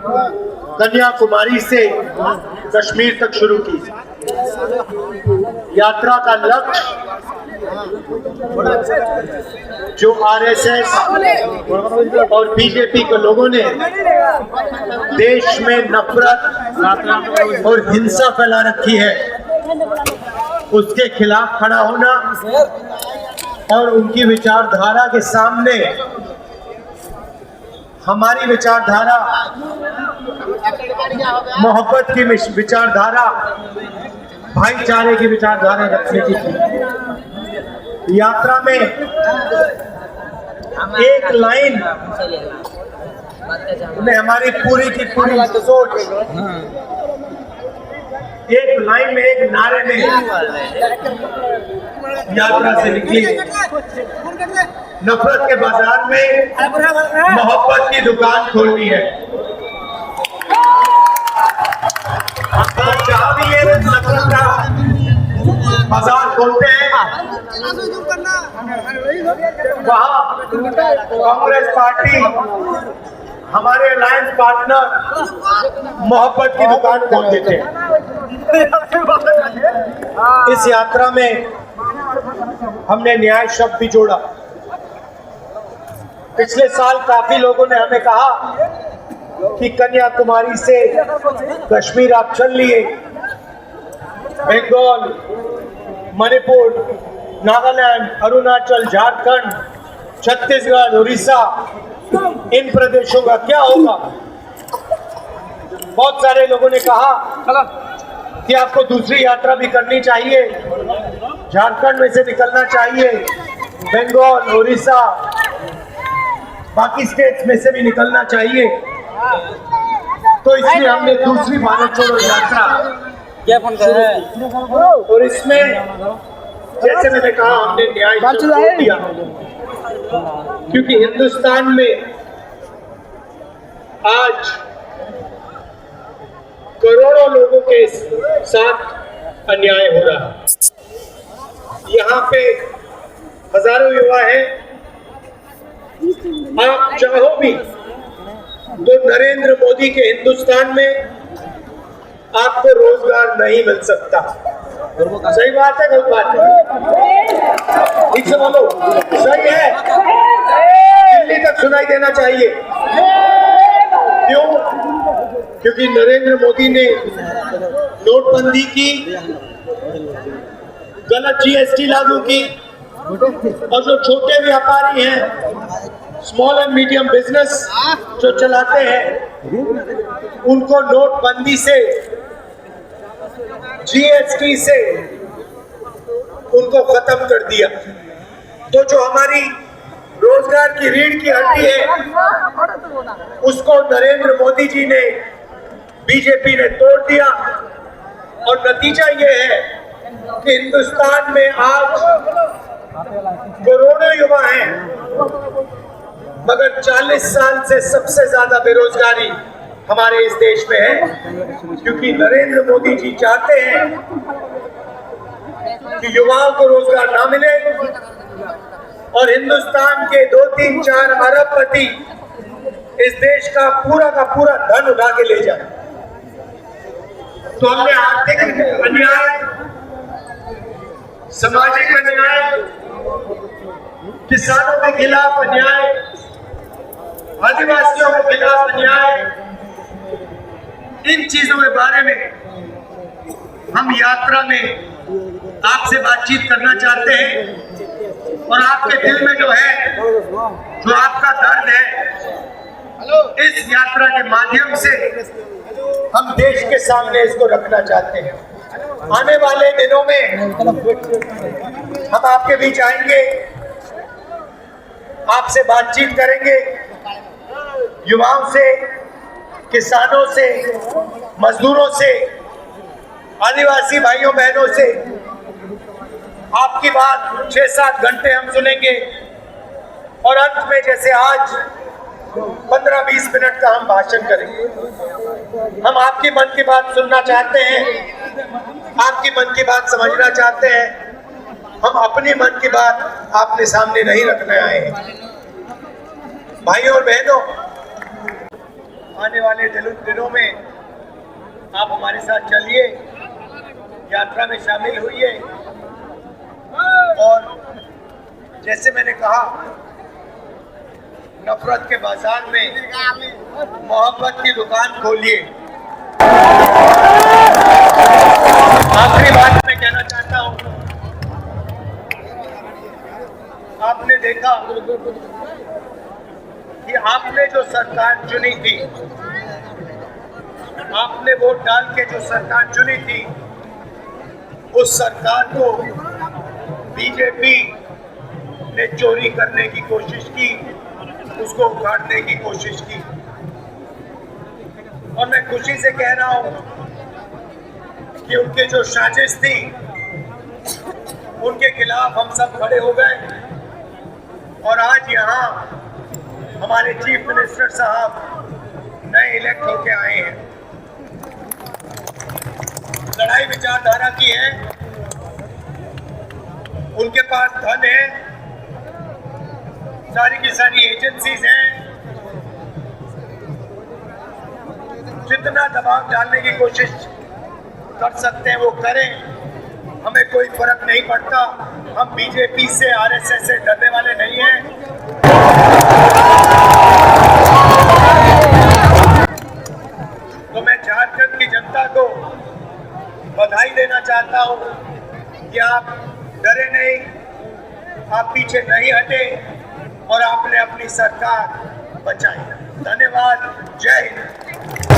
कन्याकुमारी से कश्मीर तक शुरू की। यात्रा का लक्ष्य जो आरएसएस और बीजेपी के लोगों ने देश में नफरत और हिंसा फैला रखी है, उसके खिलाफ खड़ा होना और उनकी विचारधारा के सामने हमारी विचारधारा, मोहब्बत की विचारधारा, भाईचारे की विचारधारा रखने की थी। यात्रा में एक लाइन में हमारी पूरी की पूरी सोच, एक लाइन में, एक नारे में यात्रा से निकली। नफरत के बाजार में मोहब्बत की दुकान खोलनी है। जहाँ भी ये नफरत का बाजार खोलते हैं, वहाँ कांग्रेस पार्टी, हमारे अलायंस पार्टनर मोहब्बत की दुकान खोल देते हैं। इस यात्रा में हमने न्याय शब्द भी जोड़ा। पिछले साल काफी लोगों ने हमें कहा कि कन्याकुमारी से कश्मीर आप चल लिए, बंगाल, मणिपुर, नागालैंड, अरुणाचल, झारखंड, छत्तीसगढ़, उड़ीसा, इन प्रदेशों का क्या होगा। बहुत सारे लोगों ने कहा कि आपको दूसरी यात्रा भी करनी चाहिए, झारखंड में से निकलना चाहिए, बंगाल, उड़ीसा, बाकी स्टेट्स में से भी निकलना चाहिए। तो इसलिए हमने दूसरी भारत छोड़ो यात्रा और इसमें, जैसे मैंने कहा, हमने न्याय छोड़ दिया, क्योंकि हिंदुस्तान में आज करोड़ों लोगों के साथ अन्याय हो रहा है। यहाँ पे हजारों युवा हैं। आप चाहो भी तो नरेंद्र मोदी के हिंदुस्तान में आपको रोजगार नहीं मिल सकता। सही बात है, गलत बात है? ठीक से बोलो, सही है? दिल्ली तक सुनाई देना चाहिए। क्यों? क्योंकि नरेंद्र मोदी ने नोटबंदी की, गलत जीएसटी लागू की, और जो छोटे व्यापारी हैं, स्मॉल एंड मीडियम बिजनेस जो चलाते हैं, उनको नोटबंदी से, जीएसटी से उनको खत्म कर दिया। तो जो हमारी रोजगार की रीढ़ की हड्डी है, उसको नरेंद्र मोदी जी ने, बीजेपी ने तोड़ दिया। और नतीजा ये है कि हिंदुस्तान में आज करोड़ों युवा हैं, मगर 40 साल से सबसे ज्यादा बेरोजगारी हमारे इस देश में है, क्योंकि नरेंद्र मोदी जी चाहते हैं कि युवाओं को रोजगार ना मिले और हिंदुस्तान के 2, 3, 4 अरबपति इस देश का पूरा धन उठा के ले जाए। तो हमने आर्थिक अन्याय, सामाजिक अन्याय, किसानों के खिलाफ अन्याय, आदिवासियों के खिलाफ अन्याय, इन चीजों के बारे में हम यात्रा में आपसे बातचीत करना चाहते हैं। और आपके दिल में जो है, जो आपका दर्द है, इस यात्रा के माध्यम से हम देश के सामने इसको रखना चाहते हैं। आने वाले दिनों में हम आपके बीच आएंगे, आपसे बातचीत करेंगे, युवाओं से, किसानों से, मजदूरों से, आदिवासी भाइयों बहनों से। आपकी बात 6-7 घंटे हम सुनेंगे और अंत में जैसे आज 15-20 मिनट का हम भाषण करेंगे। हम आपकी मन की बात सुनना चाहते हैं, आपकी मन की बात समझना चाहते हैं। हम अपनी मन की बात आपके सामने नहीं रखने आए हैं। भाइयों और बहनों, आने वाले दिनों में आप हमारे साथ चलिए, यात्रा में शामिल होइए। और जैसे मैंने कहा, नफरत के बाजार में मोहब्बत की दुकान खोलिए। आखिरी बात मैं कहना चाहता हूं, आपने देखा कि आपने जो सरकार चुनी थी, आपने वोट डाल के जो सरकार चुनी थी, उस सरकार को बीजेपी ने चोरी करने की कोशिश की, उसको उखाड़ने की कोशिश की। और मैं खुशी से कह रहा हूं कि उनके जो साजिश थी, उनके खिलाफ हम सब खड़े हो गए। और आज यहाँ हमारे चीफ मिनिस्टर साहब नए इलेक्ट होके आए हैं। लड़ाई विचारधारा की है, उनके पास धन है, सारी की सारी एजेंसीज हैं। जितना दबाव डालने की कोशिश कर सकते हैं वो करें, हमें कोई फर्क नहीं पड़ता। हम बीजेपी से, आरएसएस से डरने वाले नहीं हैं। तो मैं झारखंड की जनता को बधाई देना चाहता हूं कि आप डरे नहीं, आप पीछे नहीं हटे और आपने अपनी सरकार बचाई। धन्यवाद। जय हिंद।